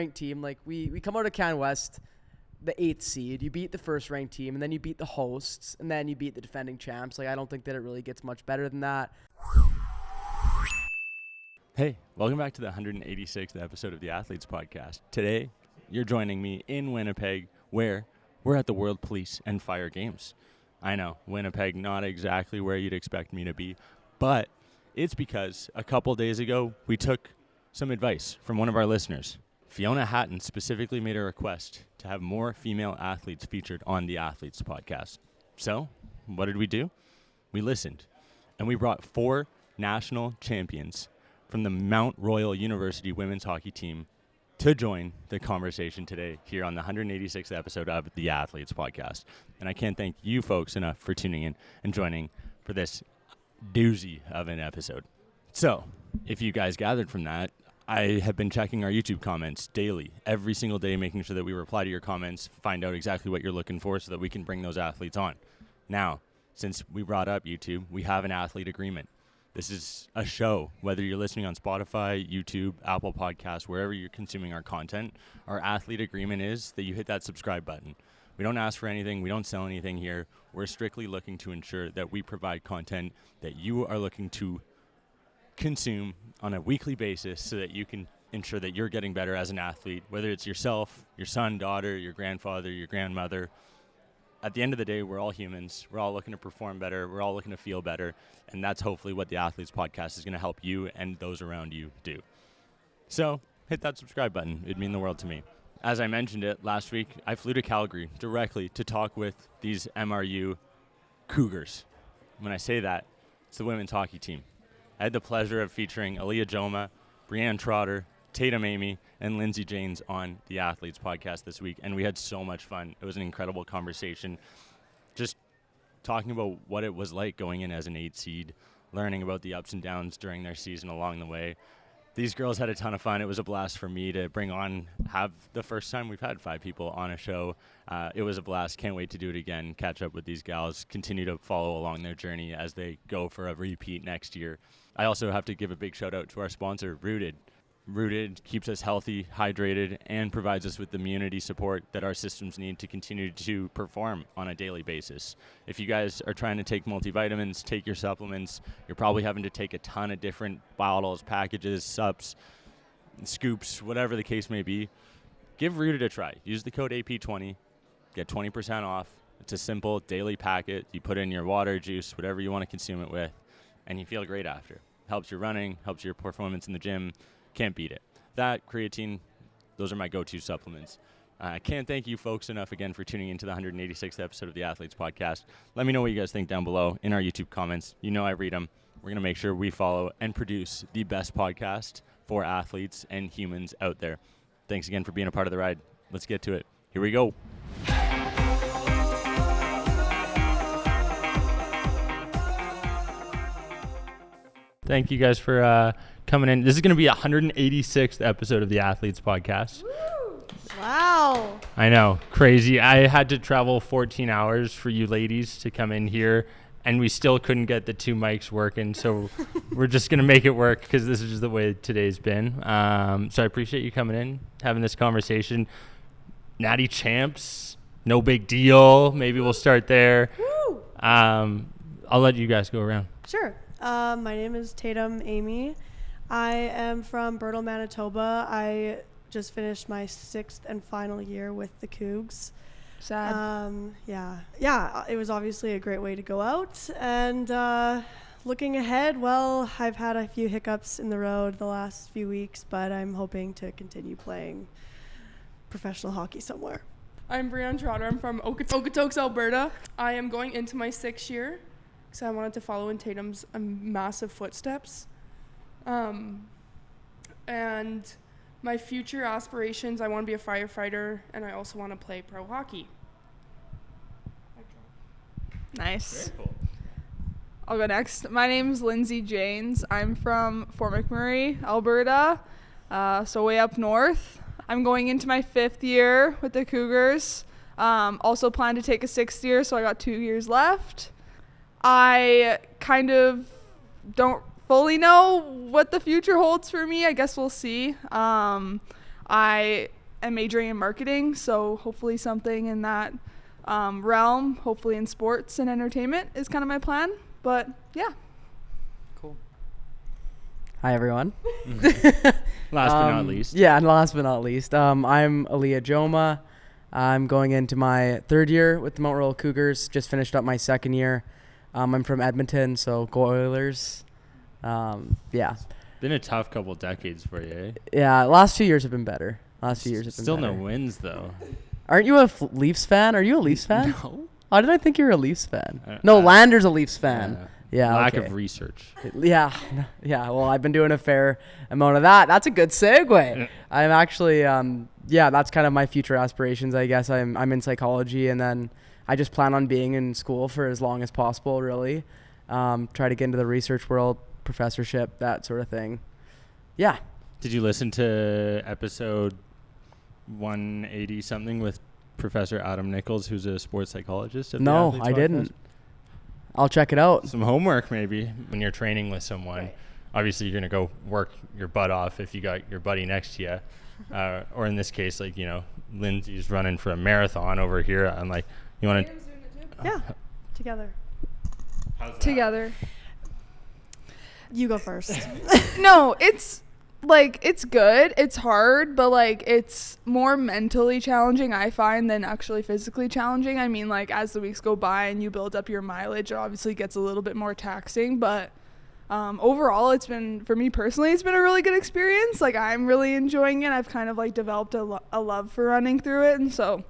ranked team. Like we come out of Can West, the 8th seed. You beat the first ranked team, and then you beat the hosts, and then you beat the defending champs. Like I don't think that it really gets much better than that. Hey, welcome back to the 186th episode of the Athletes Podcast. Today, you're joining me in Winnipeg, where we're at the World Police and Fire Games. I know, Winnipeg, not exactly where you'd expect me to be, but it's because a couple days ago, we took some advice from one of our listeners. Fiona Hatton specifically made a request to have more female athletes featured on the Athletes Podcast. So, what did we do? We listened, and we brought 4 national champions from the Mount Royal University women's hockey team to join the conversation today here on the 186th episode of the Athletes Podcast. And I can't thank you folks enough for tuning in and joining for this doozy of an episode. So, if you guys gathered from that, I have been checking our YouTube comments daily, every single day, making sure that we reply to your comments, find out exactly what you're looking for so that we can bring those athletes on. Now, since we brought up YouTube, we have an athlete agreement. This is a show, whether you're listening on Spotify, YouTube, Apple Podcasts, wherever you're consuming our content, our athlete agreement is that you hit that subscribe button. We don't ask for anything. We don't sell anything here. We're strictly looking to ensure that we provide content that you are looking to consume on a weekly basis so that you can ensure that you're getting better as an athlete, whether it's yourself, your son, daughter, your grandfather, your grandmother. At the end of the day, we're all humans. We're all looking to perform better. We're all looking to feel better. And that's hopefully what the Athletes Podcast is going to help you and those around you do. So hit that subscribe button. It'd mean the world to me. As I mentioned it last week, I flew to Calgary directly to talk with these MRU Cougars. When I say that, it's the women's hockey team. I had the pleasure of featuring Aliya, Breanne Trotter, Tatum Amy, and Lyndsey Janes on the Athletes Podcast this week, and we had so much fun. It was an incredible conversation, just talking about what it was like going in as an 8 seed, learning about the ups and downs during their season along the way. These girls had a ton of fun. It was a blast for me to bring on, have the first time we've had 5 people on a show. It was a blast. Can't wait to do it again, catch up with these gals, continue to follow along their journey as they go for a repeat next year. I also have to give a big shout out to our sponsor, Rooted. Rooted keeps us healthy, hydrated, and provides us with the immunity support that our systems need to continue to perform on a daily basis. If you guys are trying to take multivitamins, take your supplements, you're probably having to take a ton of different bottles, packages, sups, scoops, whatever the case may be, give Rooted a try. Use the code AP20, get 20% off. It's a simple daily packet. You put in your water, juice, whatever you want to consume it with, and you feel great after. Helps your running, helps your performance in the gym. Can't beat it. That, creatine, those are my go-to supplements. I can't thank you folks enough again for tuning into the 186th episode of the Athletes Podcast. Let me know what you guys think down below in our YouTube comments. You know I read them. We're going to make sure we follow and produce the best podcast for athletes and humans out there. Thanks again for being a part of the ride. Let's get to it. Here we go. Thank you guys for coming in. This is going to be a 186th episode of the Athletes Podcast. Woo! Wow. I know, crazy. I had to travel 14 hours for you ladies to come in here, and we still couldn't get the 2 mics working, so we're just going to make it work because this is just the way today's been. So I appreciate you coming in, having this conversation. Natty champs, no big deal. Maybe we'll start there. Woo! I'll let you guys go around. Sure. My name is Tatum Amy. I am from Birtle, Manitoba. I just finished my 6th and final year with the Cougs. Sad. Yeah, it was obviously a great way to go out. And looking ahead, well, I've had a few hiccups in the road the last few weeks, but I'm hoping to continue playing professional hockey somewhere. I'm Breanne Trotter. I'm from Okotoks, Alberta. I am going into my 6th year because I wanted to follow in Tatum's massive footsteps. And my future aspirations, I want to be a firefighter, and I also want to play pro hockey. Nice. Very cool. I'll go next. My name's Lyndsey Janes. I'm from Fort McMurray, Alberta, so way up north. I'm going into my 5th year with the Cougars. Also plan to take a 6th year, so I got 2 years left. I kind of don't fully know what the future holds for me. I guess we'll see. I am majoring in marketing, so hopefully something in that realm, hopefully in sports and entertainment is kind of my plan. But yeah. Cool. Hi, everyone. Last but not least. Yeah, and last but not least, I'm Aliya Joma. I'm going into my 3rd year with the Mount Royal Cougars. Just finished up my 2nd year. I'm from Edmonton, so go Oilers. Yeah. Been a tough couple decades for you, eh? Yeah, last few years have been better. Still no wins, though. Aren't you a Leafs fan? Are you a Leafs fan? No. Oh, did I think you were a Leafs fan? No, Lander's a Leafs fan. Yeah. Lack okay. of research. Yeah. Well, I've been doing a fair amount of that. That's a good segue. I'm actually, that's kind of my future aspirations, I guess. I'm in psychology, and then I just plan on being in school for as long as possible, really. Try to get into the research world, professorship, that sort of thing. Yeah. Did you listen to episode 180 something with Professor Adam Nichols, who's a sports psychologist? No, I didn't. I'll check it out. Some homework maybe when you're training with someone. Right. Obviously, you're going to go work your butt off if you got your buddy next to you. Or in this case, like, Lyndsey's running for a marathon over here. I'm like, you want to... Yeah, together. How's that? Together. You go first. No, it's good. It's hard, but it's more mentally challenging, I find, than actually physically challenging. I mean, as the weeks go by and you build up your mileage, it obviously gets a little bit more taxing, but overall, for me personally, it's been a really good experience. I'm really enjoying it. I've kind of developed a love for running through it, and so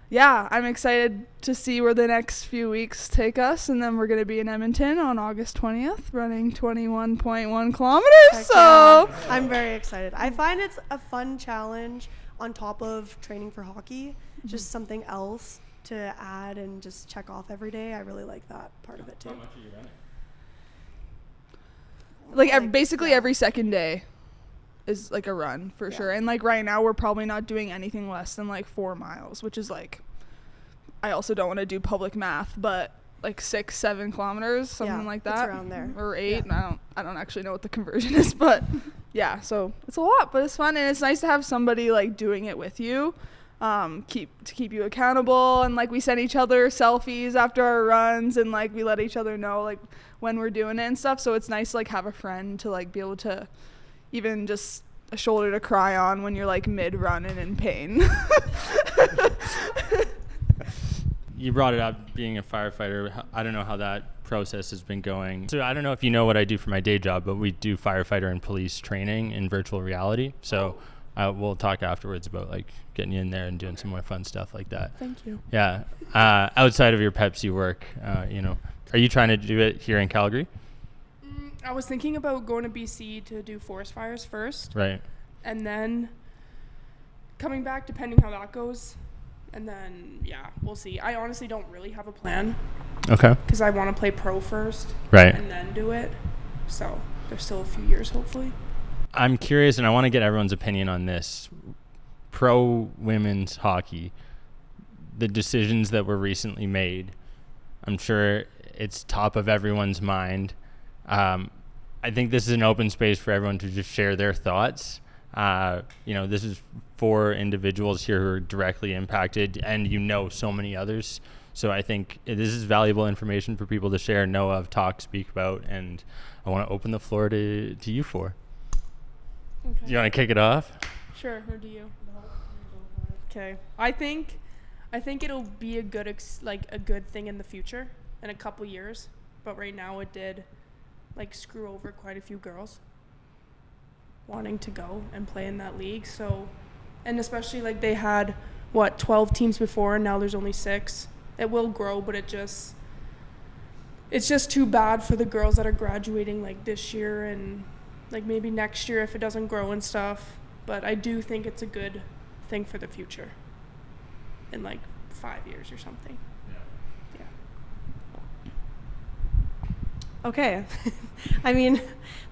yeah, I'm excited to see where the next few weeks take us, and then we're going to be in Edmonton on August 20th running 21.1 kilometers. So I'm very excited. I find it's a fun challenge on top of training for hockey, just something else to add and just check off every day. I really like that part of it too. How much are you running? Basically every second day is a run for sure. And right now we're probably not doing anything less than 4 miles, which is I also don't want to do public math, but 6-7 kilometers, something like that. It's around there. Or 8. Yeah. I don't actually know what the conversion is, but yeah, so it's a lot, but it's fun, and it's nice to have somebody doing it with you, keep you accountable, and we send each other selfies after our runs, and we let each other know when we're doing it and stuff. So it's nice to have a friend to be able to even just a shoulder to cry on when you're mid-run and in pain. You brought it up being a firefighter. I don't know how that process has been going. So I don't know if you know what I do for my day job, but we do firefighter and police training in virtual reality. So we'll talk afterwards about getting you in there and doing some more fun stuff like that. Thank you. Yeah. Outside of your Pepsi work, are you trying to do it here in Calgary? I was thinking about going to BC to do forest fires first. Right. And then coming back, depending how that goes. And then, yeah, we'll see. I honestly don't really have a plan. Okay. Because I want to play pro first. Right. And then do it. So there's still a few years, hopefully. I'm curious, and I want to get everyone's opinion on this. Pro women's hockey, the decisions that were recently made, I'm sure it's top of everyone's mind. I think this is an open space for everyone to just share their thoughts. This is for individuals here who are directly impacted, and so many others. So I think this is valuable information for people to share, know of, talk, speak about, and I want to open the floor to you four. Okay. Do you want to kick it off? Sure, or do you? Okay. I think it'll be a good a good thing in the future, in a couple years. But right now it did screw over quite a few girls wanting to go and play in that league. So, and especially they had 12 teams before, and now there's only 6. It will grow, but it's just too bad for the girls that are graduating this year and maybe next year if it doesn't grow and stuff. But I do think it's a good thing for the future in 5 years or something. Okay. I mean,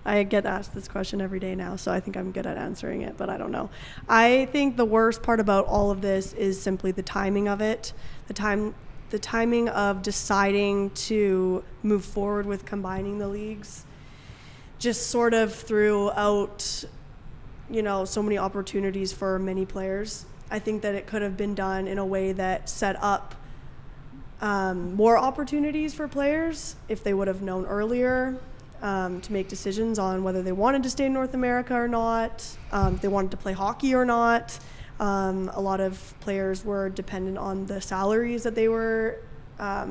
I get asked this question every day now, so I think I'm good at answering it, but I don't know. I think the worst part about all of this is simply the timing of it, the timing of deciding to move forward with combining the leagues. Just sort of throughout so many opportunities for many players. I think that it could have been done in a way that set up more opportunities for players if they would have known earlier to make decisions on whether they wanted to stay in North America or not, if they wanted to play hockey or not. A lot of players were dependent on the salaries that they were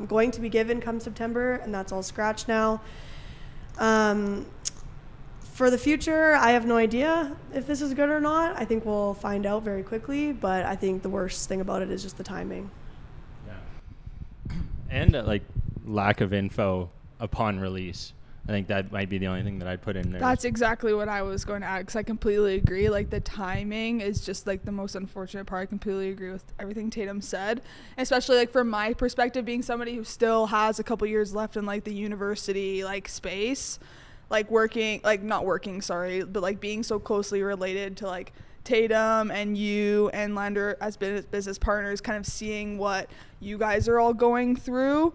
going to be given come September, and that's all scratched now. For the future, I have no idea if this is good or not. I think we'll find out very quickly, but I think the worst thing about it is just the timing. Yeah. And lack of info upon release. I think that might be the only thing that I'd put in there. That's exactly what I was going to add, because I completely agree. The timing is just the most unfortunate part. I completely agree with everything Tatum said, especially from my perspective, being somebody who still has a couple years left in the university space, working, not working, sorry, but being so closely related to Tatum and you and Lander as business partners, kind of seeing what you guys are all going through.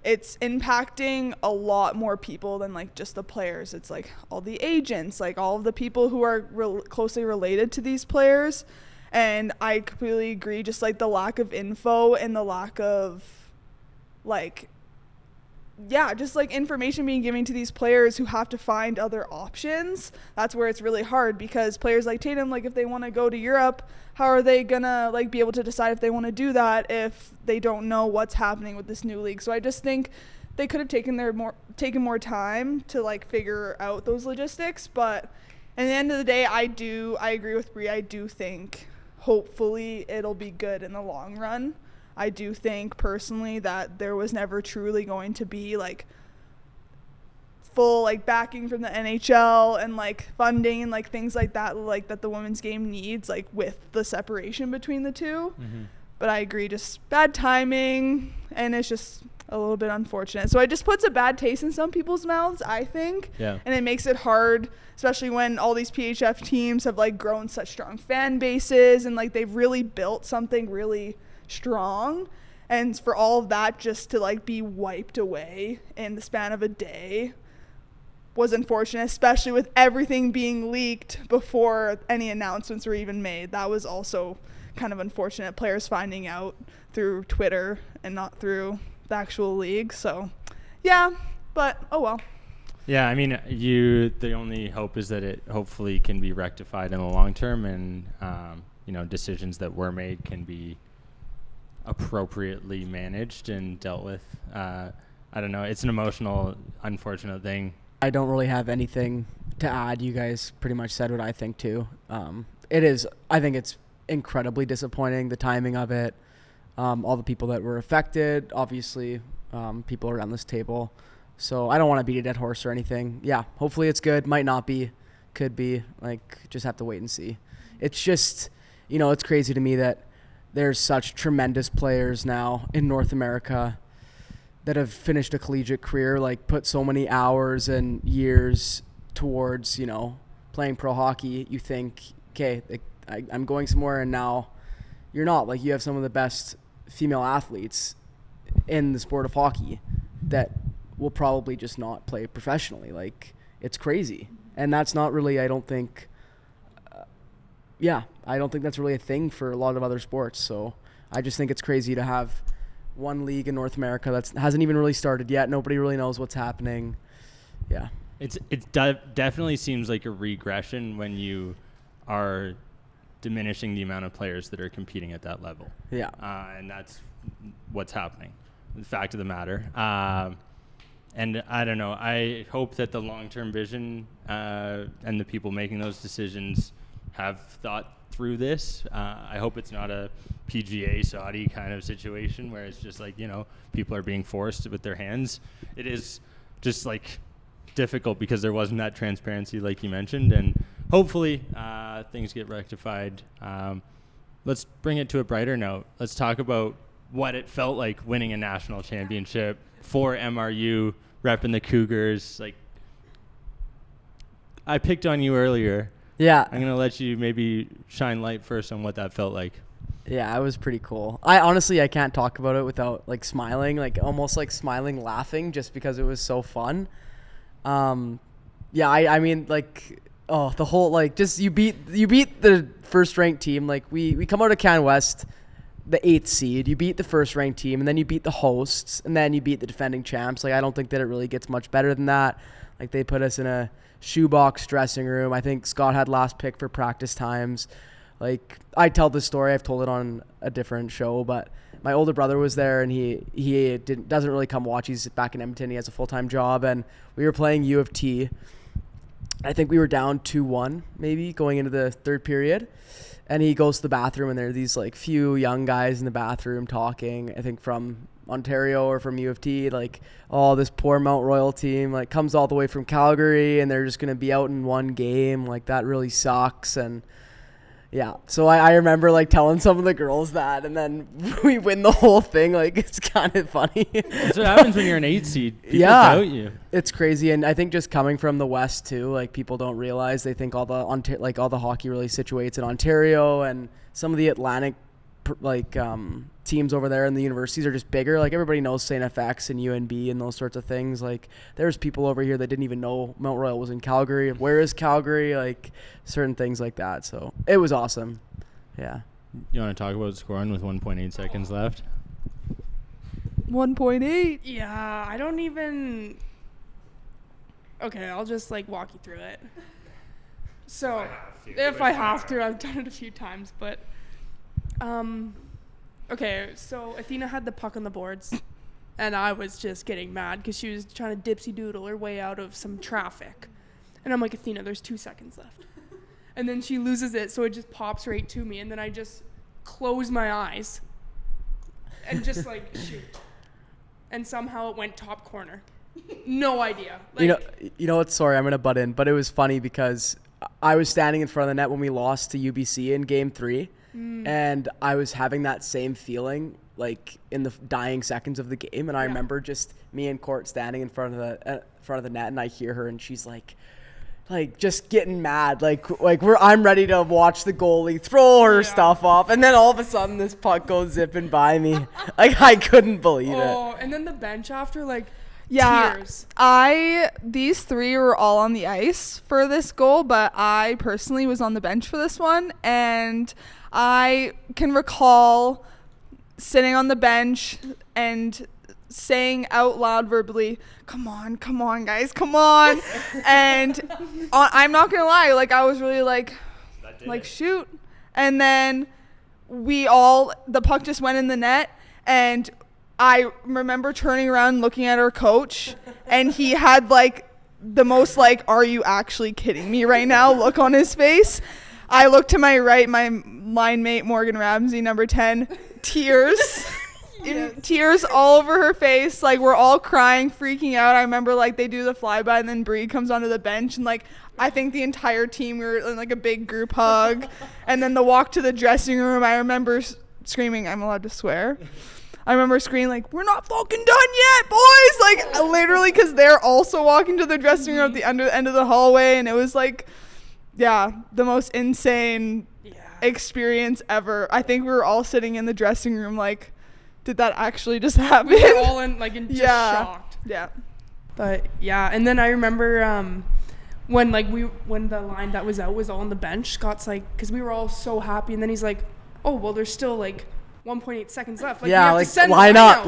It's impacting a lot more people than just the players. It's all the agents, all of the people who are closely related to these players. And I completely agree, just the lack of info and the lack of information being given to these players who have to find other options. That's where it's really hard, because players like Tatum, if they want to go to Europe, how are they gonna be able to decide if they want to do that if they don't know what's happening with this new league? So I just think they could have taken more time to figure out those logistics. But at the end of the day, I agree with Bree. I do think hopefully it'll be good in the long run. I do think personally that there was never truly going to be full backing from the NHL and funding and things like that that the women's game needs with the separation between the two. Mm-hmm. But I agree, just bad timing, and it's just a little bit unfortunate. So it just puts a bad taste in some people's mouths, I think. Yeah. And it makes it hard, especially when all these PHF teams have grown such strong fan bases and they've really built something really strong, and for all of that just to be wiped away in the span of a day was unfortunate, especially with everything being leaked before any announcements were even made. That was also kind of unfortunate, players finding out through Twitter and not through the actual league. So yeah, but oh well. Yeah, I mean, the only hope is that it hopefully can be rectified in the long term, and decisions that were made can be appropriately managed and dealt with. I don't know. It's an emotional, unfortunate thing. I don't really have anything to add. You guys pretty much said what I think too. I think it's incredibly disappointing, the timing of it, all the people that were affected, obviously, people around this table. So I don't want to beat a dead horse or anything. Yeah, hopefully it's good. Might not be. Could be. Just have to wait and see. It's just, it's crazy to me that there's such tremendous players now in North America that have finished a collegiate career, put so many hours and years towards, playing pro hockey. You think, okay, I'm going somewhere, and now you're not. You have some of the best female athletes in the sport of hockey that will probably just not play professionally. It's crazy. And that's not really, I don't think that's really a thing for a lot of other sports. So I just think it's crazy to have one league in North America that hasn't even really started yet. Nobody really knows what's happening. Yeah. It definitely seems like a regression when you are diminishing the amount of players that are competing at that level. Yeah. And that's what's happening. The fact of the matter. And I don't know. I hope that the long-term vision and the people making those decisions have thought through this. I hope it's not a PGA Saudi kind of situation where it's just people are being forced with their hands. It is just difficult because there wasn't that transparency like you mentioned, and hopefully things get rectified. Let's bring it to a brighter note. Let's talk about what it felt like winning a national championship for MRU, repping the Cougars. I picked on you earlier. Yeah. I'm going to let you maybe shine light first on what that felt like. Yeah, it was pretty cool. I can't talk about it without smiling, almost smiling, laughing, just because it was so fun. Yeah, I mean, Oh, the whole, like, just you beat the first ranked team. Like, we come out of Can West, the 8th seed. You beat the first ranked team, and then you beat the hosts, and then you beat the defending champs. Like, I don't think that it really gets much better than that. Like, they put us in a shoebox dressing room. I think Scott had last pick for practice times. Like, I tell this story. I've told it on a different show, but my older brother was there, and he doesn't really come watch. He's back in Edmonton. He has a full-time job, and we were playing U of T. I think we were down 2-1 maybe going into the third period, and he goes to the bathroom, and there are these like few young guys in the bathroom talking, I think from Ontario or from U of T, like, oh, this poor Mount Royal team like comes all the way from Calgary and they're just going to be out in one game. Like, that really sucks. And yeah, so I remember like telling some of the girls that, and then we win the whole thing. Like, it's kind of funny. That's what happens when you're an 8 seed. People doubt you. It's crazy. And I think just coming from the West too, like, people don't realize, they think all the hockey really situates in Ontario, and some of the Atlantic teams over there in the universities are just bigger. Like, everybody knows St. FX and UNB and those sorts of things. Like, there's people over here that didn't even know Mount Royal was in Calgary. Where is Calgary? Like, certain things like that. So it was awesome. Yeah. You want to talk about scoring with 1.8 seconds left? 1.8. Yeah, I don't even. Okay, I'll just like walk you through it. So, if I have to, I've done it a few times, but. Okay, so Athena had the puck on the boards, and I was just getting mad because she was trying to dipsy doodle her way out of some traffic. And I'm like, Athena, there's 2 seconds left. And then she loses it, so it just pops right to me, and then I just close my eyes and just like shoot. And somehow it went top corner. No idea. Like, you know what? Sorry, I'm gonna butt in, but it was funny because I was standing in front of the net when we lost to UBC in Game 3. And I was having that same feeling, like, in the dying seconds of the game. And I remember just me and Court standing in front of the net, and I hear her, and she's like just getting mad, I'm ready to watch the goalie throw her stuff off, and then all of a sudden this puck goes zipping by me. Like, I couldn't believe it. Oh, and then the bench after, like. Yeah, tears. These 3 were all on the ice for this goal, but I personally was on the bench for this one, and I can recall sitting on the bench and saying out loud verbally, come on guys, come on. And I'm not gonna lie, like, I was really like shoot. And then the puck just went in the net, and I remember turning around, looking at our coach, and he had like the most like, are you actually kidding me right now look on his face. I looked to my right, my line mate Morgan Ramsey, number 10, tears. Tears all over her face. Like, we're all crying, freaking out. I remember like they do the flyby, and then Bree comes onto the bench, and like I think the entire team, we were in like a big group hug. And then the walk to the dressing room, I remember screaming, I'm allowed to swear. I remember screaming, like, we're not fucking done yet, boys! Like, literally, because they're also walking to the dressing room at the end of the hallway, and it was, like, yeah, the most insane experience ever. I think we were all sitting in the dressing room, like, did that actually just happen? We were all in just shocked. Yeah. But, yeah, and then I remember when the line that was out was all on the bench, Scott's like, because we were all so happy, and then he's like, oh, well, there's still, like, 1.8 seconds left. Like, yeah, like line up.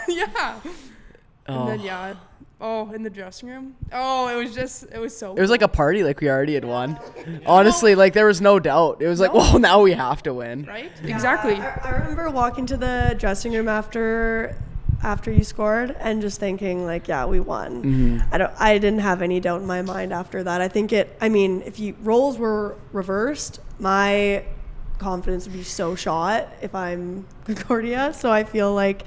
Yeah. And then in the dressing room. Oh, it was so. It was like a party, like we already had won. Honestly, like, there was no doubt. It was like, well, now we have to win. Right? Exactly. I remember walking to the dressing room after you scored and just thinking, like, yeah, we won. Mm-hmm. I didn't have any doubt in my mind after that. I think if roles were reversed, my confidence would be so shot if I'm Concordia. So I feel like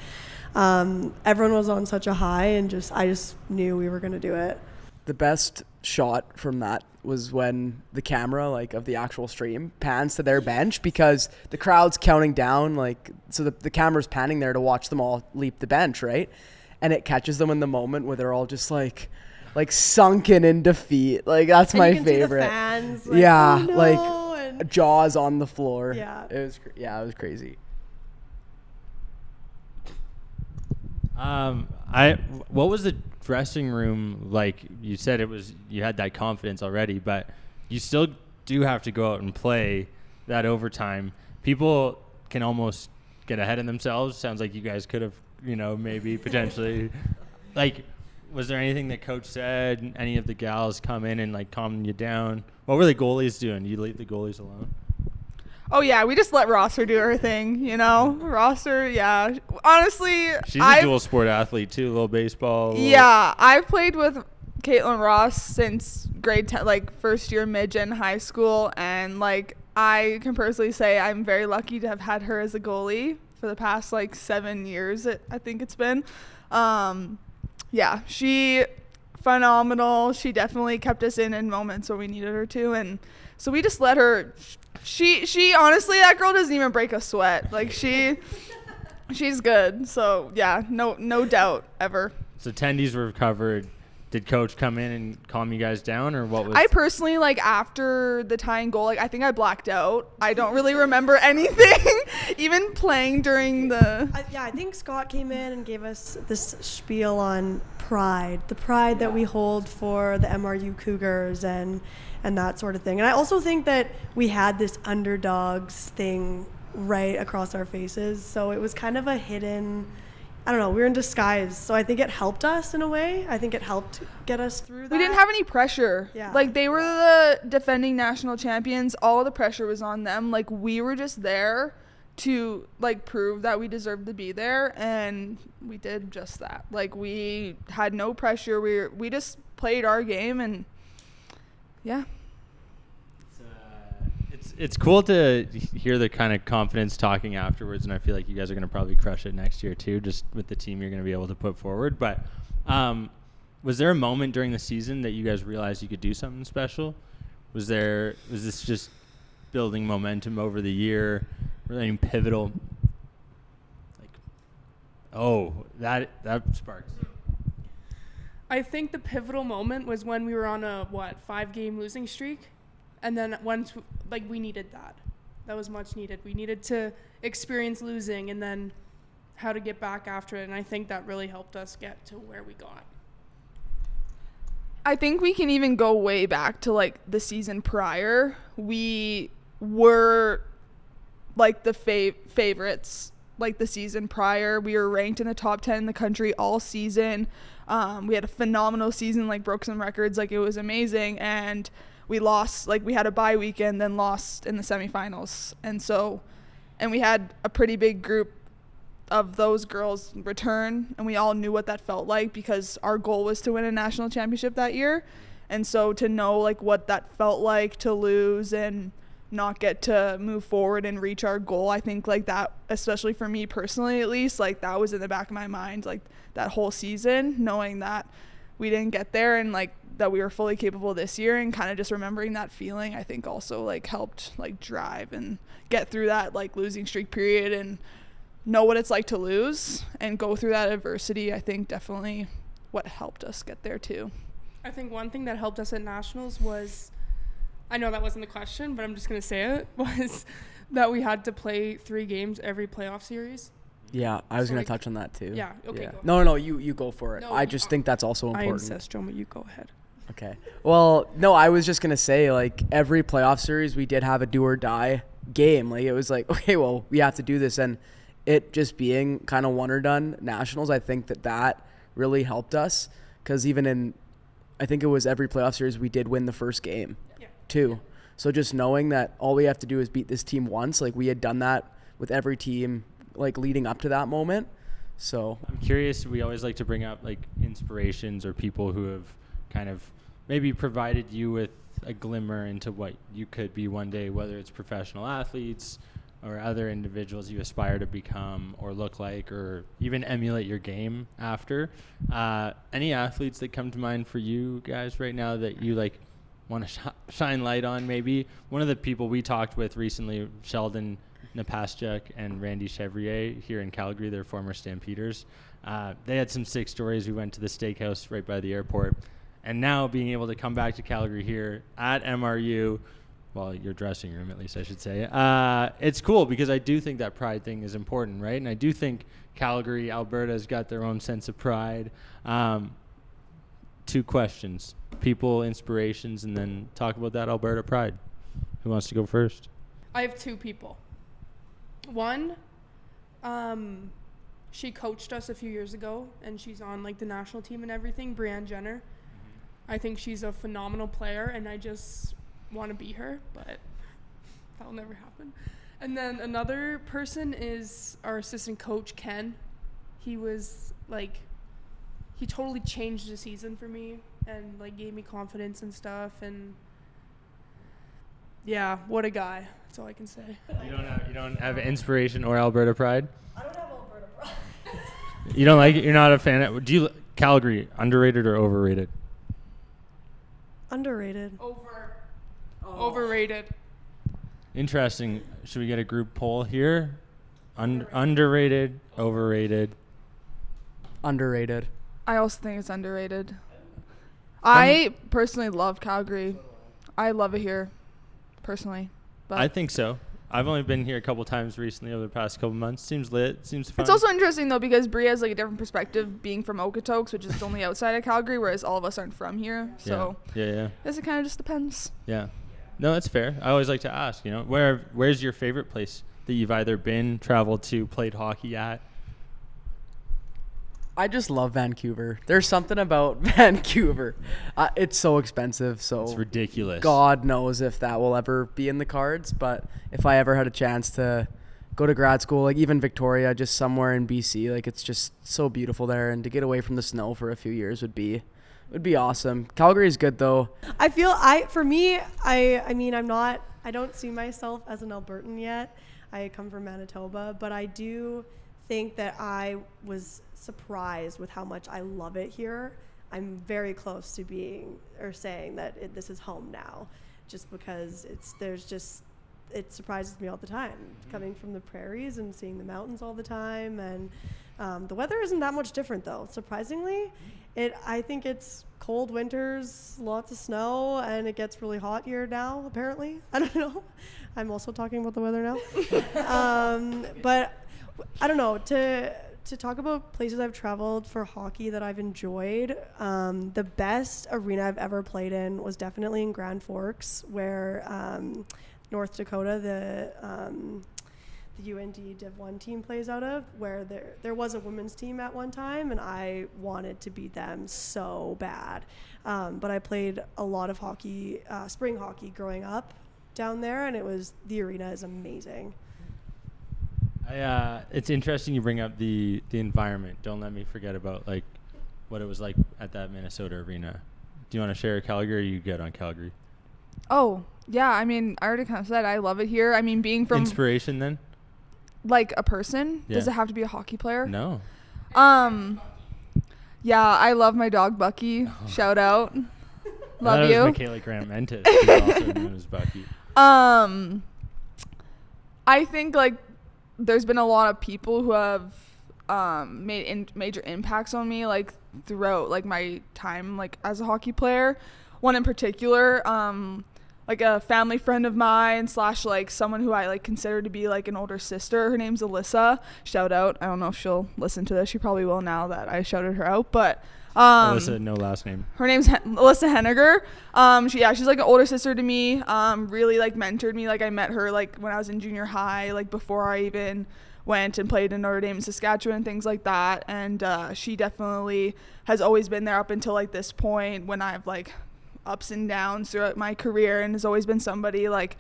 everyone was on such a high, and I just knew we were going to do it. The best shot from that was when the camera, like, of the actual stream pans to their bench, because the crowd's counting down, like, so the camera's panning there to watch them all leap the bench, right? And it catches them in the moment where they're all just like sunken in defeat. Like, that's my favorite. See the fans, yeah, oh no, like jaws on the floor. Yeah. It was crazy. What was the dressing room like? You said you had that confidence already, but you still do have to go out and play that overtime. People can almost get ahead of themselves. Sounds like you guys could have, maybe potentially, like, was there anything that coach said? Any of the gals come in and like calm you down? What were the goalies doing? You leave the goalies alone? Oh, yeah, we just let Rosser do her thing, Rosser, yeah. Honestly, she's a dual sport athlete, too, a little baseball. Yeah, I've played with Caitlin Ross since grade 10, like first year mid-gen high school. And, like, I can personally say I'm very lucky to have had her as a goalie for the past, like, 7 years, I think it's been. Yeah, she phenomenal. She definitely kept us in moments where we needed her to. And so we just let her... She honestly, that girl doesn't even break a sweat. Like she's good. So yeah, no doubt ever. So attendees were covered. Did coach come in and calm you guys down, or what was? I personally, like, after the tying goal, like, I think I blacked out. I don't really remember anything, even playing during the. I think Scott came in and gave us this spiel on pride, the pride that we hold for the MRU Cougars and that sort of thing. And I also think that we had this underdogs thing right across our faces. So it was kind of a hidden, I don't know, we were in disguise. So I think it helped us in a way. I think it helped get us through that. We didn't have any pressure. Yeah. Like, they were the defending national champions. All of the pressure was on them. Like, we were just there to, like, prove that we deserved to be there. And we did just that. Like, we had no pressure. We just played our game, and yeah. It's cool to hear the kind of confidence talking afterwards, and I feel like you guys are going to probably crush it next year too, just with the team you're going to be able to put forward. But was there a moment during the season that you guys realized you could do something special? Was this just building momentum over the year? Were there any pivotal? That sparks. I think the pivotal moment was when we were on a 5-game losing streak, and then once we needed that. That was much needed. We needed to experience losing and then how to get back after it, and I think that really helped us get to where we got. I think we can even go way back to, like, the season prior. We were, like, the favorites, like, the season prior. We were ranked in the top 10 in the country all season. We had a phenomenal season, like, broke some records. Like, it was amazing. And we lost, like, we had a bye weekend, then lost in the semifinals. And we had a pretty big group of those girls return, and we all knew what that felt like because our goal was to win a national championship that year. And so to know, like, what that felt like to lose and not get to move forward and reach our goal, I think, like, that, especially for me personally at least, like, that was in the back of my mind, like, that whole season, knowing that we didn't get there and, like, that we were fully capable this year, and kind of just remembering that feeling, I think also, like, helped, like, drive and get through that, like, losing streak period and know what it's like to lose and go through that adversity. I think definitely what helped us get there too. I think one thing that helped us at nationals was, I know that wasn't the question, but I'm just going to say it, was that we had to play 3 games every playoff series. Yeah, I was going to touch on that too. Yeah, okay, go. No, you go for it. No, I just think that's also important. I insist, Joma, you go ahead. Okay. Well, no, I was just going to say, like, every playoff series we did have a do or die game. Like, it was like, okay, well, we have to do this. And it just being kind of one or done nationals, I think that really helped us, because even in, I think it was every playoff series, we did win the first game too. So just knowing that all we have to do is beat this team once, like, we had done that with every team, like, leading up to that moment. So I'm curious, we always like to bring up, like, inspirations or people who have kind of maybe provided you with a glimmer into what you could be one day, whether it's professional athletes or other individuals you aspire to become or look like, or even emulate your game after. Any athletes that come to mind for you guys right now that you, like, want to shine light on? Maybe one of the people we talked with recently, Sheldon Napaschuk and Randy Chevrier here in Calgary, they're former Stampeders. They had some sick stories. We went to the steakhouse right by the airport. And now being able to come back to Calgary here at MRU, well, your dressing room, at least I should say. It's cool because I do think that pride thing is important, right? And I do think Calgary, Alberta's got their own sense of pride. 2 questions. people, inspirations, and then talk about that Alberta pride. Who wants to go first? I have two people. One, she coached us a few years ago, and she's on like the national team and everything. Breanne. I think she's a phenomenal player, and I just want to be her, but that'll never happen. And then another person is our assistant coach, Ken. He was like, he totally changed the season for me and like gave me confidence and stuff. And yeah, what a guy. That's all I can say. You don't have inspiration or Alberta pride? I don't have Alberta pride. You don't like it? You're not a fan of, do you, Calgary, underrated or overrated? Underrated. Overrated. Interesting. Should we get a group poll here? Underrated, overrated. Underrated. I also think it's underrated. I personally love Calgary. I love it here, personally. But I think so. I've only been here a couple times recently over the past couple months. Seems lit. Seems fun. It's also interesting, though, because Brie has like a different perspective being from Okotoks, which is only outside of Calgary, whereas all of us aren't from here. So yeah. I guess it kind of just depends. Yeah. No, that's fair. I always like to ask, where's your favorite place that you've either been, traveled to, played hockey at? I just love Vancouver. There's something about Vancouver. It's so expensive, so It's ridiculous. God knows if that will ever be in the cards. But if I ever had a chance to go to grad school, like even Victoria, just somewhere in BC, like it's just so beautiful there, and to get away from the snow for a few years would be awesome. Calgary is good though. I don't see myself as an Albertan yet. I come from Manitoba, but I do think that I was surprised with how much I love it here. I'm very close to saying that this is home now, just because it surprises me all the time, coming from the prairies and seeing the mountains all the time. And the weather isn't that much different though, surprisingly. I think it's cold winters, lots of snow, and it gets really hot here now, apparently. I don't know. I'm also talking about the weather now. But I don't know, to talk about places I've traveled for hockey that I've enjoyed, the best arena I've ever played in was definitely in Grand Forks, where North Dakota, the UND Div 1 team plays out of, where there was a women's team at one time, and I wanted to beat them so bad. But I played a lot of hockey, spring hockey growing up down there, and the arena is amazing. It's interesting you bring up the environment. Don't let me forget about like what it was like at that Minnesota arena. Do you want to share Calgary, or are you good on Calgary? Oh, yeah. I mean, I already kind of said I love it here. I mean, being from Inspiration then? like a person, Yeah. does it have to be a hockey player? No. Yeah, I love my dog Bucky. Shout out. Love That you. was Michaela Grant Mentis, who's also known as Bucky. I think like there's been a lot of people who have made major impacts on me like throughout like my time like as a hockey player. One in particular, like a family friend of mine / like someone who I like consider to be like an older sister. Her name's Alyssa. Shout out. I don't know if she'll listen to this. She probably will now that I shouted her out. But Alyssa, no last name. her name's Alyssa Henniger. She's like an older sister to me. Really like mentored me. Like I met her like when I was in junior high, like before I even went and played in Notre Dame in Saskatchewan and things like that. And she definitely has always been there up until like this point when I've like ups and downs throughout my career, and has always been somebody like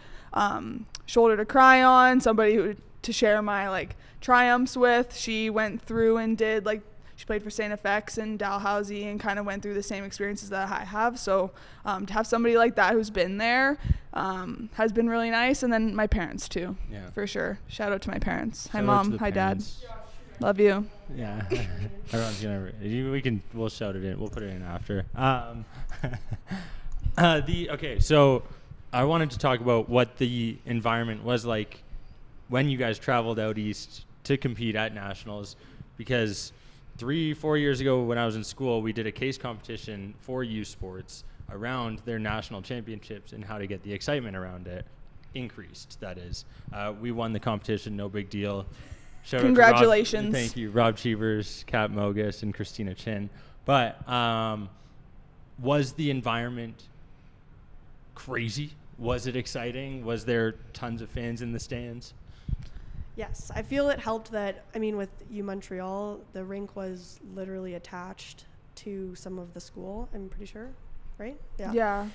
shoulder to cry on, somebody to share my like triumphs with. She went through and did like she played for St. FX and Dalhousie and kind of went through the same experiences that I have. So to have somebody like that who's been there has been really nice. And then my parents too, for sure. Shout out to my parents. Hi mom, hi dad. Love you. Yeah, everyone's gonna. We'll shout it in. We'll put it in after. So I wanted to talk about what the environment was like when you guys traveled out east to compete at nationals, because 3-4 years ago when I was in school, we did a case competition for U Sports around their national championships and how to get the excitement around it increased. That is, we won the competition. No big deal. Congratulations. Thank you, Rob Cheevers, Kat Mogus, and Christina Chin. But Was the environment crazy? Was it exciting? Was there tons of fans in the stands? Yes, I feel it helped that, with U Montreal, the rink was literally attached to some of the school, I'm pretty sure, right? Yeah.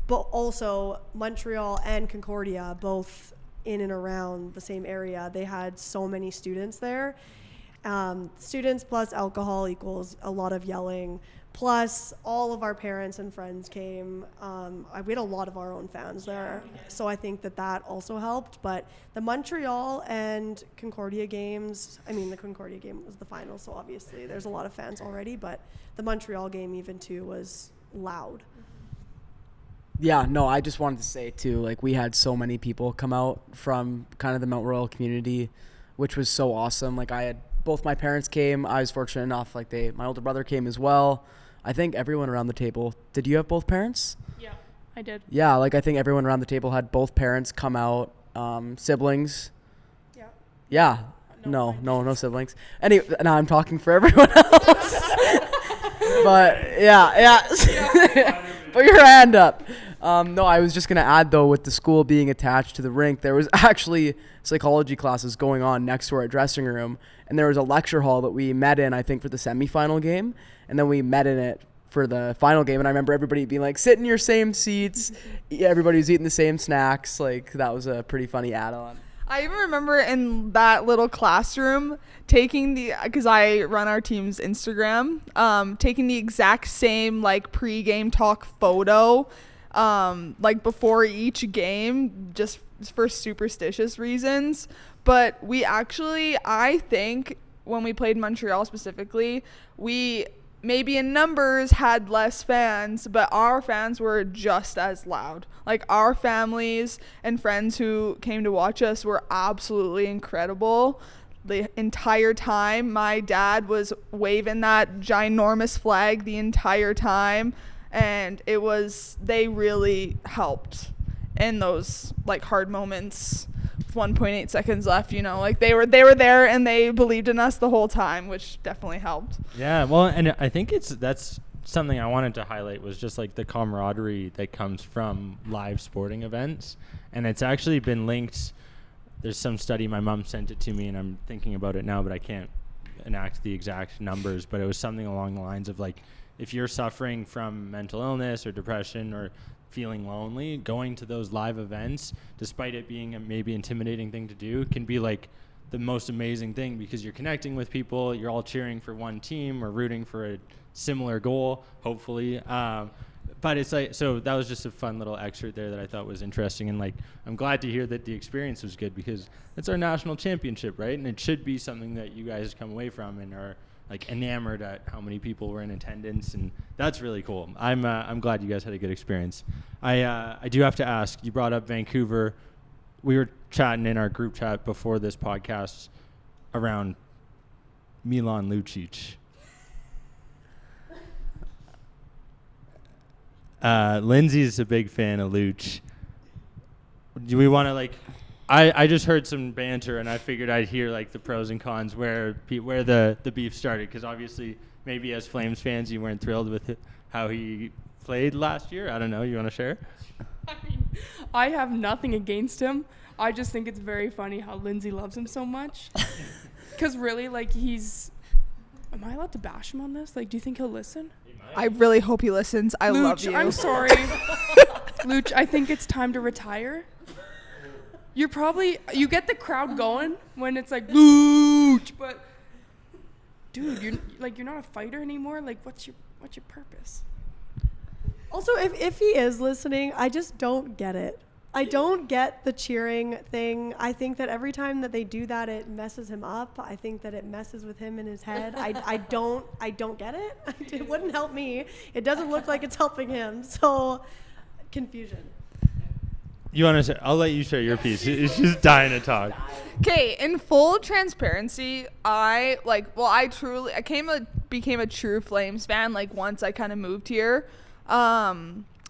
But also Montreal and Concordia, both in and around the same area, they had so many students there. Students plus alcohol equals a lot of yelling. Plus, all of our parents and friends came. We had a lot of our own fans there, so I think that also helped. But the Montreal and Concordia games, the Concordia game was the final, so obviously there's a lot of fans already, but the Montreal game even too was loud. Yeah, no, I just wanted to say too, like we had so many people come out from kind of the Mount Royal community, which was so awesome. Like I had both my parents came. I was fortunate enough, like my older brother came as well. I think everyone around the table. Did you have both parents? Yeah, I did. Yeah, like I think everyone around the table had both parents come out, siblings. Yeah. Yeah. No siblings. Anyway, now I'm talking for everyone else. But yeah. Put your hand up. No, I was just going to add, though, with the school being attached to the rink, there was actually psychology classes going on next to our dressing room. And there was a lecture hall that we met in, I think, for the semifinal game. And then we met in it for the final game. And I remember everybody being like, sit in your same seats. Yeah, everybody was eating the same snacks. Like, that was a pretty funny add-on. I even remember in that little classroom because I run our team's Instagram, taking the exact same like pre-game talk photo, like before each game, just for superstitious reasons. But I think when we played Montreal specifically, we maybe in numbers had less fans, but our fans were just as loud. Like our families and friends who came to watch us were absolutely incredible. The entire time, my dad was waving that ginormous flag the entire time, and they really helped in those like hard moments with 1.8 seconds left, like they were there and they believed in us the whole time, which definitely helped. Yeah, well, and I think that's something I wanted to highlight was just like the camaraderie that comes from live sporting events. And it's actually been linked. There's some study, my mom sent it to me and I'm thinking about it now, but I can't enact the exact numbers, but it was something along the lines of like, if you're suffering from mental illness or depression or feeling lonely, going to those live events, despite it being a maybe intimidating thing to do, can be like the most amazing thing because you're connecting with people, you're all cheering for one team or rooting for a similar goal, hopefully. But it's like, so that was just a fun little excerpt there that I thought was interesting. And like, I'm glad to hear that the experience was good because it's our national championship, right? And it should be something that you guys come away from and are like enamored at how many people were in attendance, and that's really cool. I'm glad you guys had a good experience. I do have to ask, you brought up Vancouver. We were chatting in our group chat before this podcast around Milan Lucic. Lyndsey's a big fan of Luch. Do we want to like? I just heard some banter and I figured I'd hear like the pros and cons where the beef started, because obviously maybe as Flames fans you weren't thrilled with how he played last year. I don't know. You want to share? I have nothing against him. I just think it's very funny how Lyndsey loves him so much. Because really, like, am I allowed to bash him on this? Like, do you think he'll listen? I really hope he listens. I love you. I'm sorry. Luch, I think it's time to retire. You get the crowd going when it's like, Luch, but dude, you're not a fighter anymore. Like, what's your purpose? Also, if he is listening, I just don't get it. I don't get the cheering thing. I think that every time that they do that, it messes him up. I think that it messes with him in his head. I don't get it. It wouldn't help me. It doesn't look like it's helping him. So, confusion. You want to? I'll let you share your piece. He's just dying to talk. Okay, in full transparency, I became a true Flames fan. Like once I kind of moved here.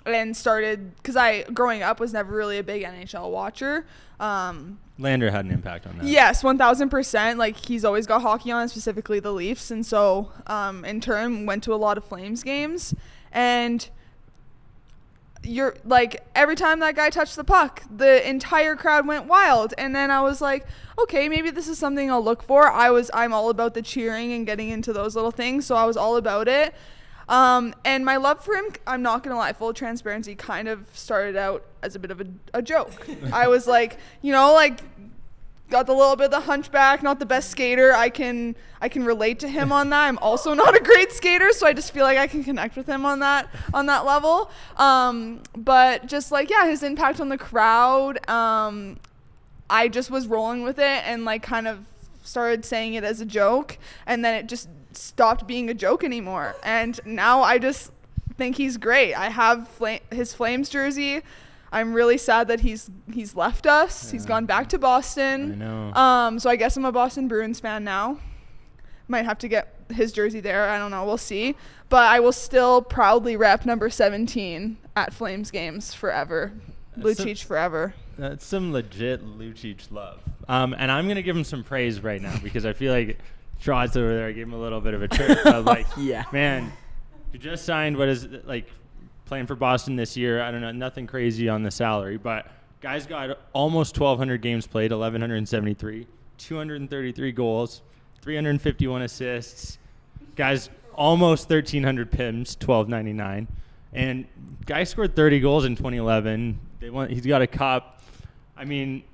and started, because growing up was never really a big NHL watcher. Lander had an impact on that. Yes, 1000%. Like, he's always got hockey on, specifically the Leafs, and so in turn went to a lot of Flames games. And you're like, every time that guy touched the puck, the entire crowd went wild. And then I was like, okay, maybe this is something I'll look for. I'm all about the cheering and getting into those little things, so I was all about it. And my love for him, I'm not gonna lie, full transparency, kind of started out as a bit of a joke. I was like, like, got the little bit of the hunchback, not the best skater. I can relate to him on that. I'm also not a great skater, so I just feel like I can connect with him on that level. But just like, yeah, his impact on the crowd, I just was rolling with it and like kind of started saying it as a joke, and then it just stopped being a joke anymore. And now I just think he's great. I have his Flames jersey. I'm really sad that he's left us. Yeah. He's gone back to Boston. I know. So I guess I'm a Boston Bruins fan now. Might have to get his jersey there. I don't know. We'll see. But I will still proudly rep number 17 at Flames games forever. Lucic forever. That's some legit Lucic love. And I'm going to give him some praise right now because I feel like Trots over there, I gave him a little bit of a trip. Like, yeah, man, you just signed, what is it, like, playing for Boston this year. I don't know, nothing crazy on the salary, but guy's got almost 1,200 games played, 1,173, 233 goals, 351 assists. Guy's almost 1,300 PIMs, 1,299. And guy scored 30 goals in 2011. He's got a cup. I mean,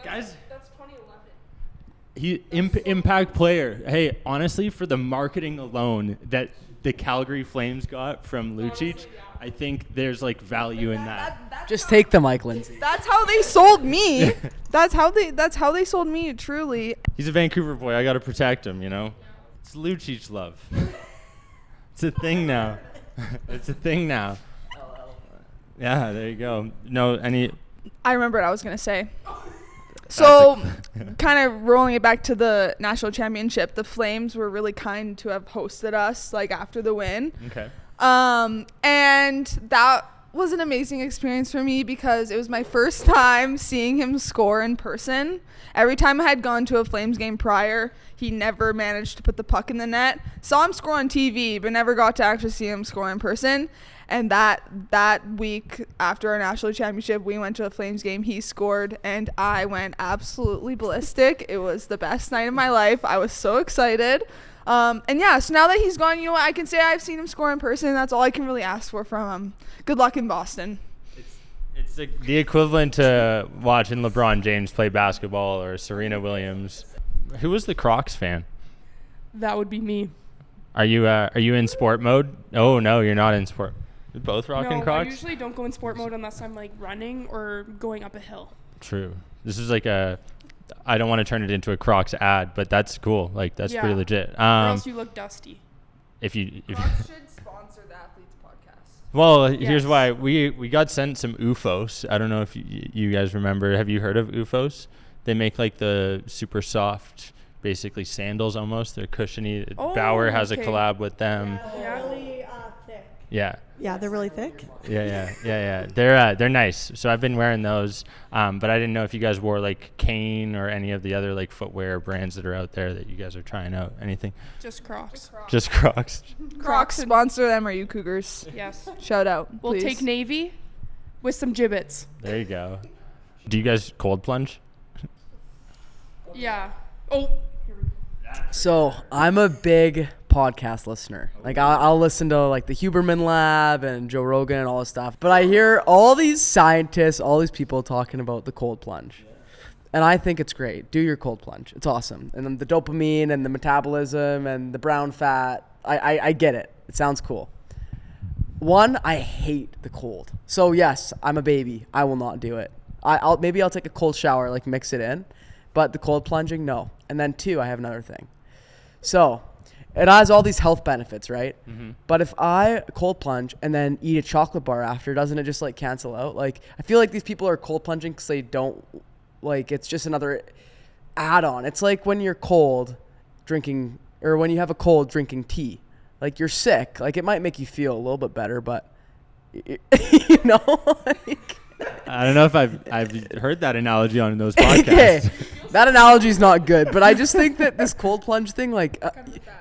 guys. That's 2011. Impact player. Hey, honestly, for the marketing alone that the Calgary Flames got from Lucic, I think there's like value in that. Just take the Mike Lindsay. That's how they sold me. That's how they sold me, truly. He's a Vancouver boy. I got to protect him, It's Lucic love. It's a thing now. It's a thing now. Yeah, there you go. I remember what I was going to say. So, kind of rolling it back to the national championship, the Flames were really kind to have hosted us, like, after the win. Okay. And that was an amazing experience for me because it was my first time seeing him score in person. Every time I had gone to a Flames game prior, he never managed to put the puck in the net. Saw him score on TV, but never got to actually see him score in person. And that week after our national championship, we went to a Flames game. He scored, and I went absolutely ballistic. It was the best night of my life. I was so excited. And yeah, so now that he's gone, I can say I've seen him score in person. That's all I can really ask for from him. Good luck in Boston. It's the equivalent to watching LeBron James play basketball or Serena Williams. Who was the Crocs fan? That would be me. Are you in sport mode? Oh no, you're not in sport. You're both rocking Crocs? I usually don't go in sport mode unless I'm like running or going up a hill. True. This is like I don't want to turn it into a Crocs ad, but that's cool. Like, that's pretty legit. Or else you look dusty. Crocs should sponsor the Athletes podcast. Well, here's why. We got sent some UFOs. I don't know if you guys remember. Have you heard of UFOs? They make like the super soft, basically sandals almost. They're cushiony. Bauer has a collab with them. Yeah, really thick. Yeah. Yeah, they're really thick. Yeah. They're nice. So I've been wearing those, but I didn't know if you guys wore like Kane or any of the other like footwear brands that are out there that you guys are trying out. Anything? Just Crocs. Just Crocs. Crocs sponsor the MRU Cougars. Yes. Shout out. We'll please. take navy with some gibbets. There you go. Do you guys cold plunge? Yeah. Oh. So I'm a big podcast listener. Like I'll listen to like the Huberman Lab and Joe Rogan and all this stuff. But I hear all these scientists, all these people talking about the cold plunge. And I think it's great. Do your cold plunge. It's awesome. And then the dopamine and the metabolism and the brown fat. I get it. It sounds cool. One, I hate the cold. So yes, I'm a baby. I will not do it. I'll take a cold shower, like mix it in. But the cold plunging, no. And then two, I have another thing. So it has all these health benefits, right? Mm-hmm. But if I cold plunge and then eat a chocolate bar after, doesn't it just like cancel out? Like I feel like these people are cold plunging because they don't like, it's just another add-on. It's like when you're cold drinking, or when you have a cold drinking tea. Like you're sick. Like it might make you feel a little bit better, but you know, like, I don't know if I've heard that analogy on those podcasts. okay, that analogy is not good, but I just think that this cold plunge thing, like,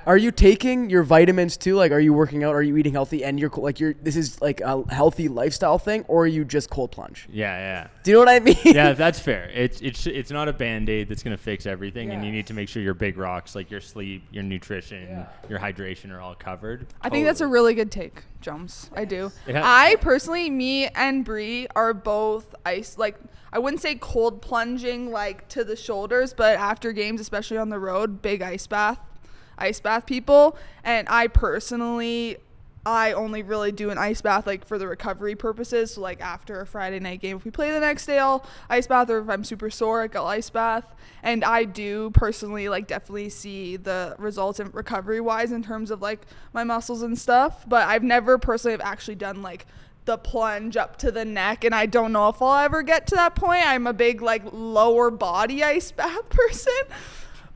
are you taking your vitamins too? Like, are you working out? Are you eating healthy? And this is like a healthy lifestyle thing, or are you just cold plunge? Yeah. Do you know what I mean? Yeah, that's fair. It's not a Band-Aid that's going to fix everything, and you need to make sure your big rocks, like your sleep, your nutrition, your hydration are all covered. I think that's a really good take, Jones. I do. Yeah. I personally, me and Bree are both ice, like, I wouldn't say cold plunging like to the shoulders, but after games, especially on the road, big ice bath people. And I only really do an ice bath like for the recovery purposes. So like after a Friday night game, if we play the next day, I'll ice bath, or if I'm super sore, I'll ice bath. And I do personally like definitely see the results in recovery wise in terms of like my muscles and stuff. But I've never personally have actually done like the plunge up to the neck, and I don't know if I'll ever get to that point. I'm a big like lower body ice bath person,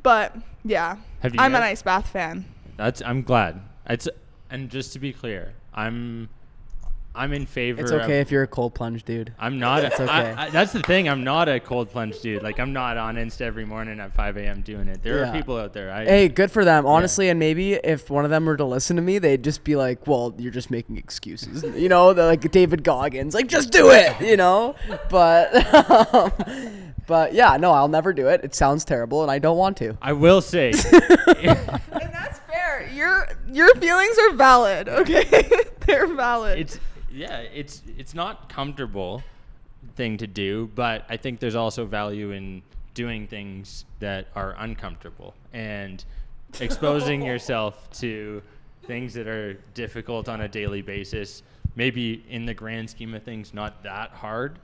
but yeah, I'm an ice bath fan. I'm glad. And just to be clear, I'm in favor. It's okay if you're a cold plunge dude. I'm not. It's okay. That's the thing. I'm not a cold plunge dude. Like, I'm not on Insta every morning at 5 a.m. doing it. There are people out there. Hey, good for them, honestly. And maybe if one of them were to listen to me, they'd just be like, well, you're just making excuses. You know, they're like David Goggins. Like, just do it, you know? But yeah, no, I'll never do it. It sounds terrible, and I don't want to. I will say. And that's fair. Your feelings are valid, okay? They're valid. It's not comfortable thing to do, but I think there's also value in doing things that are uncomfortable and exposing yourself to things that are difficult on a daily basis, maybe in the grand scheme of things not that hard,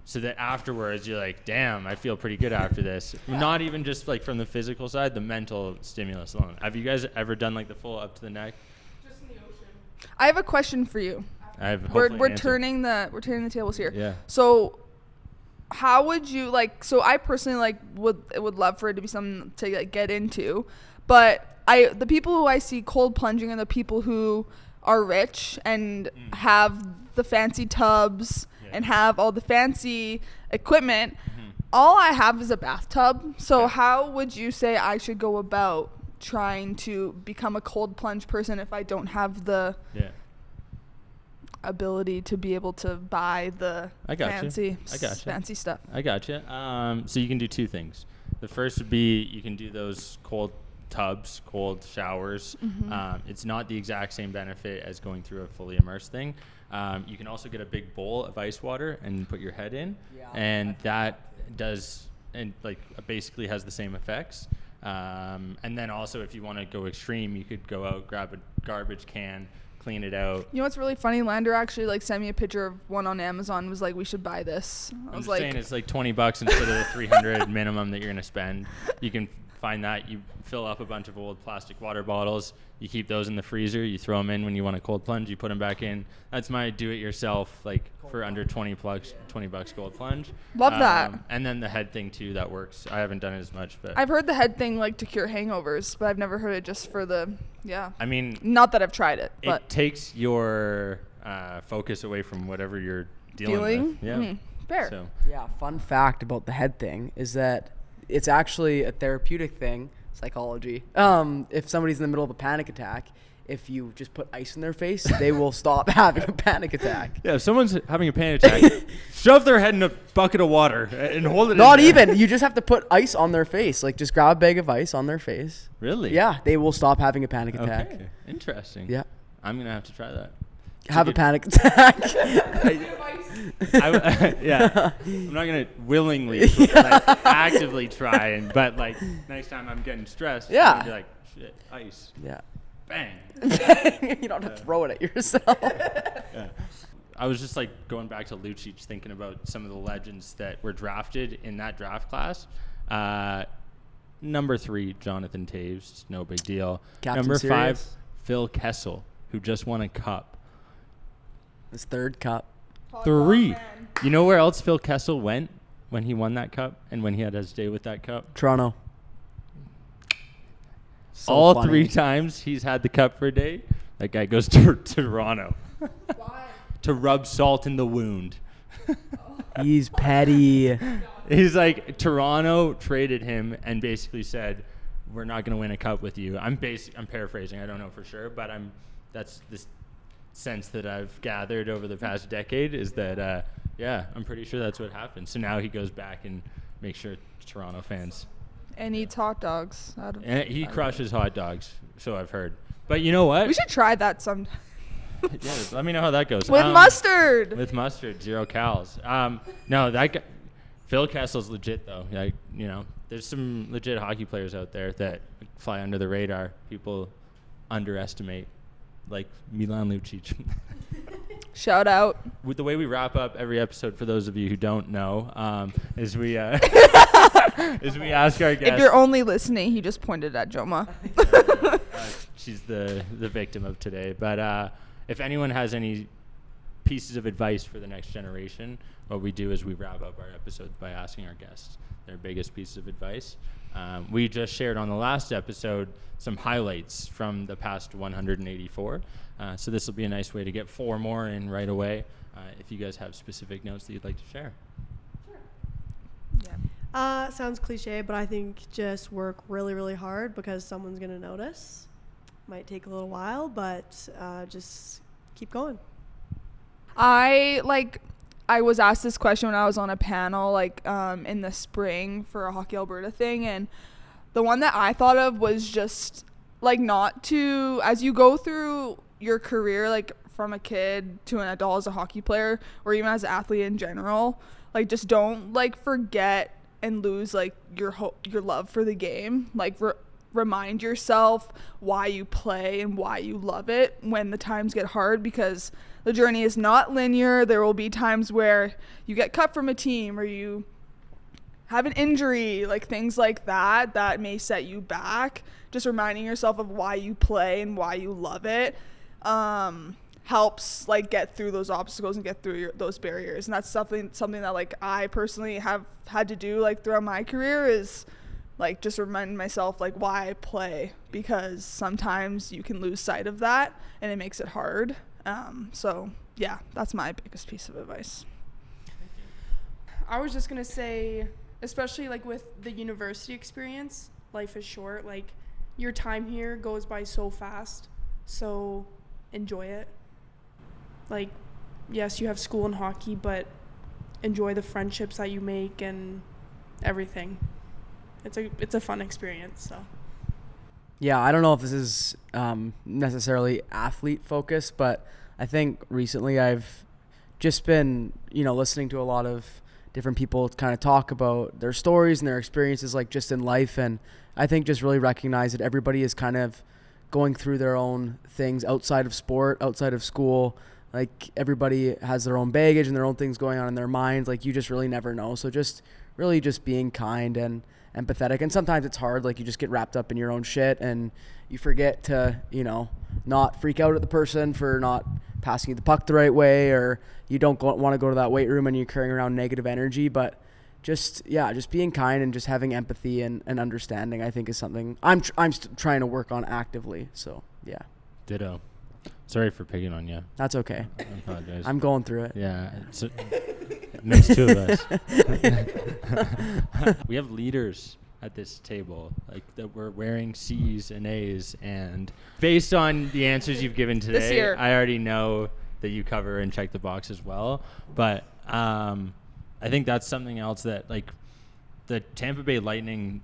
so that afterwards you're like, damn, I feel pretty good after this. Not even just like from the physical side, the mental stimulus alone. Have you guys ever done like the full up to the neck? Just in the ocean. I have a question for you. We're turning the tables here. Yeah. So how would you like, so I personally like would love for it to be something to like get into, but the people who I see cold plunging are the people who are rich and have the fancy tubs and have all the fancy equipment. All I have is a bathtub. So how would you say I should go about trying to become a cold plunge person if I don't have the ability to be able to buy the fancy stuff? I gotcha. So you can do two things. The first would be you can do those cold tubs, cold showers. It's not the exact same benefit as going through a fully immersed thing. You can also get a big bowl of ice water and put your head in, and that does and like basically has the same effects. And then also, if you want to go extreme, you could go out, grab a garbage can, clean it out. You know what's really funny? Lander actually like sent me a picture of one on Amazon and was like, we should buy this. I was like, saying it's like $20 instead of the $300 minimum that you're gonna spend. You can find that. You fill up a bunch of old plastic water bottles. You keep those in the freezer. You throw them in when you want a cold plunge. You put them back in. That's my do-it-yourself, like for under $20 cold plunge. Love that. And then the head thing too, that works. I haven't done it as much, but I've heard the head thing like to cure hangovers, but I've never heard it just for the I mean, not that I've tried it, but it takes your focus away from whatever you're dealing with. Yeah. Fair. So. Yeah. Fun fact about the head thing is that it's actually a therapeutic thing, psychology. If somebody's in the middle of a panic attack, if you just put ice in their face, they will stop having a panic attack. Yeah, if someone's having a panic attack, shove their head in a bucket of water and hold it Not in there. even. You just have to put ice on their face. Like, just grab a bag of ice on their face. Really? Yeah, they will stop having a panic attack. Okay. Interesting. Yeah. I'm going to have to try that. Have a panic attack. Yeah. I'm not going to willingly actively try, but like next time I'm getting stressed, I'm going to be like, shit, ice. Yeah. Bang. You don't have to throw it at yourself. Yeah. I was just like going back to Lucic, thinking about some of the legends that were drafted in that draft class. Number 3, Jonathan Taves, no big deal. Captain Number Serious. 5, Phil Kessel, who just won a cup. His third cup. 3. You know where else Phil Kessel went when he won that cup and when he had his day with that cup? Toronto. So All funny. 3 times he's had the cup for a day, that guy goes to Toronto. Why? to rub salt in the wound. He's petty. He's like, Toronto traded him and basically said, we're not going to win a cup with you. I'm paraphrasing. I don't know for sure, but that's the sense that I've gathered over the past decade is that, I'm pretty sure that's what happened. So now he goes back and makes sure Toronto fans. And eats hot dogs. And he crushes hot dogs, so I've heard. But you know what? We should try that sometime. Yeah, let me know how that goes. With mustard. With mustard, 0 cals. No, that guy, Phil Kessel's legit though. Like, there's some legit hockey players out there that fly under the radar. People underestimate, like Milan Lucic. Shout out. With the way we wrap up every episode, for those of you who don't know, is we ask our guests. If you're only listening, he just pointed at Joma. She's the victim of today. But if anyone has any pieces of advice for the next generation, what we do is we wrap up our episodes by asking our guests their biggest pieces of advice. We just shared on the last episode some highlights from the past 184. So this will be a nice way to get 4 more in right away. If you guys have specific notes that you'd like to share. Yeah. Sounds cliche, but I think just work really, really hard because someone's going to notice. Might take a little while, but just keep going. I was asked this question when I was on a panel in the spring for a Hockey Alberta thing, and the one that I thought of was just not to, as you go through your career, from a kid to an adult as a hockey player or even as an athlete in general, just don't forget and lose your love for the game. Remind yourself why you play and why you love it when the times get hard, because the journey is not linear. There will be times where you get cut from a team or you have an injury, things like that may set you back. Just reminding yourself of why you play and why you love it helps get through those obstacles and get through those barriers. And that's something that I personally have had to do throughout my career is just remind myself why I play, because sometimes you can lose sight of that and it makes it hard. So yeah, that's my biggest piece of advice. I was just gonna say, especially with the university experience, life is short. Your time here goes by so fast, so enjoy it. Yes, you have school and hockey, but enjoy the friendships that you make and everything. It's a fun experience. So Yeah, I don't know if this is necessarily athlete focused, but I think recently I've just been, listening to a lot of different people kind of talk about their stories and their experiences just in life. And I think just really recognize that everybody is kind of going through their own things outside of sport, outside of school. Everybody has their own baggage and their own things going on in their minds. You just really never know. So just really just being kind and empathetic. And sometimes it's hard. You just get wrapped up in your own shit and you forget to, not freak out at the person for not passing you the puck the right way, or you don't want to go to that weight room and you're carrying around negative energy. But just being kind and just having empathy and understanding, I think, is something I'm trying to work on actively. So yeah. Ditto. Sorry for picking on you. That's okay. I apologize. I'm going through it. Yeah. It makes 2 of us. We have leaders at this table, that we're wearing C's and A's, and based on the answers you've given today, I already know that you cover and check the box as well. But I think that's something else that the Tampa Bay Lightning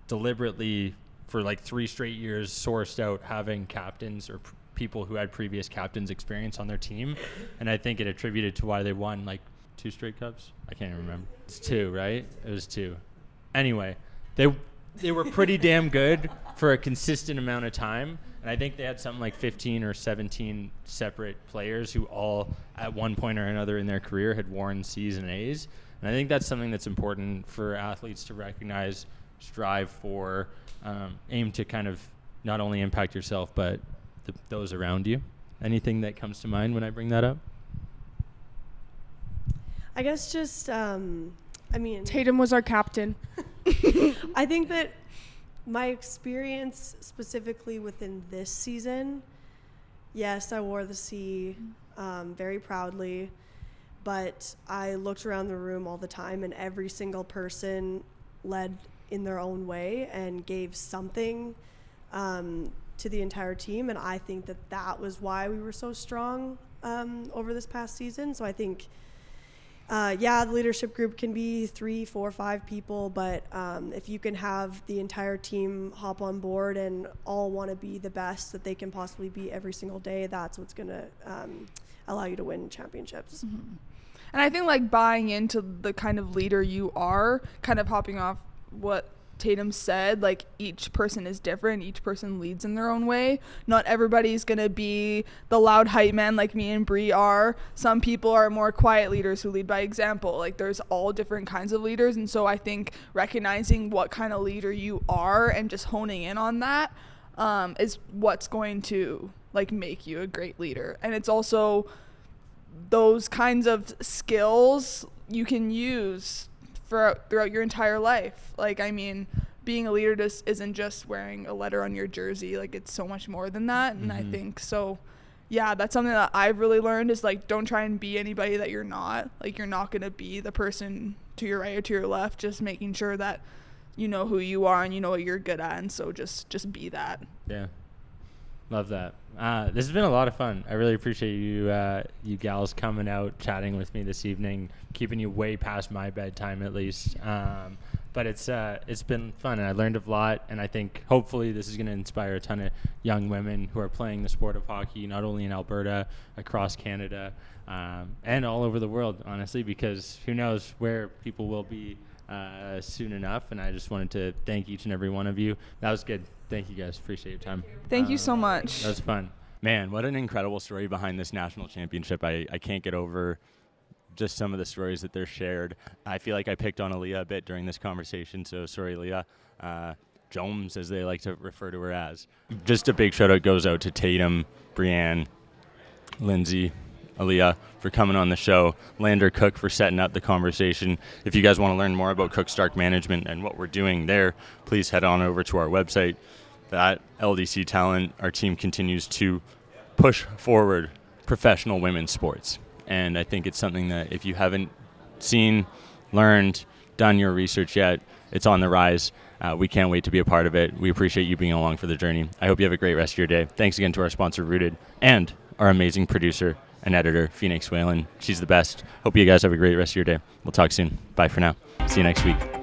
deliberately for 3 straight years sourced out having captains or people who had previous captains experience on their team, and I think it attributed to why they won 2 straight cups. I can't even remember. It's 2, right? It was 2. Anyway, they were pretty damn good for a consistent amount of time, and I think they had something 15 or 17 separate players who all at one point or another in their career had worn C's and A's, and I think that's something that's important for athletes to recognize, strive for, aim to kind of not only impact yourself but those around you. Anything that comes to mind when I bring that up? I guess just, Tatum was our captain. I think that my experience specifically within this season Yes, I wore the C very proudly, but I looked around the room all the time, and every single person led in their own way and gave something to the entire team, and I think that was why we were so strong over this past season. So I think, the leadership group can be 3, 4, 5 people, but if you can have the entire team hop on board and all want to be the best that they can possibly be every single day, that's what's going to allow you to win championships. Mm-hmm. And I think like buying into the kind of leader you are, kind of hopping off what Tatum said, like each person is different, each person leads in their own way. Not everybody's gonna be the loud hype man like me and Bree are. Some people are more quiet leaders who lead by example. Like there's all different kinds of leaders, and so I think recognizing what kind of leader you are and just honing in on that is what's going to like make you a great leader. And it's also those kinds of skills you can use throughout your entire life. Like, I mean, being a leader just isn't just wearing a letter on your jersey. Like, it's so much more than that. And I think so, yeah, that's something that I've really learned is like, don't try and be anybody that you're not. Like, you're not going to be the person to your right or to your left, just making sure that you know who you are and you know what you're good at. And so just be that. Yeah. Love that. This has been a lot of fun. I really appreciate you gals coming out, chatting with me this evening, keeping you way past my bedtime at least. But it's been fun, and I learned a lot, and I think hopefully this is going to inspire a ton of young women who are playing the sport of hockey, not only in Alberta, across Canada, and all over the world, honestly, because who knows where people will be soon enough. And I just wanted to thank each and every one of you. That was good. Thank you guys. Appreciate your time. Thank you so much. That was fun. Man, what an incredible story behind this national championship. I can't get over just some of the stories that they're shared. I feel like I picked on Aliya a bit during this conversation, so sorry, Aliya. Jones, as they like to refer to her as. Just a big shout out goes out to Tatum, Breanne, Lyndsey, Aliya for coming on the show, Lander Cook for setting up the conversation. If you guys want to learn more about Cook Stark Management and what we're doing there, please head on over to our website. That LDC Talent, our team continues to push forward professional women's sports. And I think it's something that if you haven't seen, learned, done your research yet, it's on the rise. We can't wait to be a part of it. We appreciate you being along for the journey. I hope you have a great rest of your day. Thanks again to our sponsor, Rooted, and our amazing producer and editor, Phoenix Whalen. She's the best. Hope you guys have a great rest of your day. We'll talk soon. Bye for now. See you next week.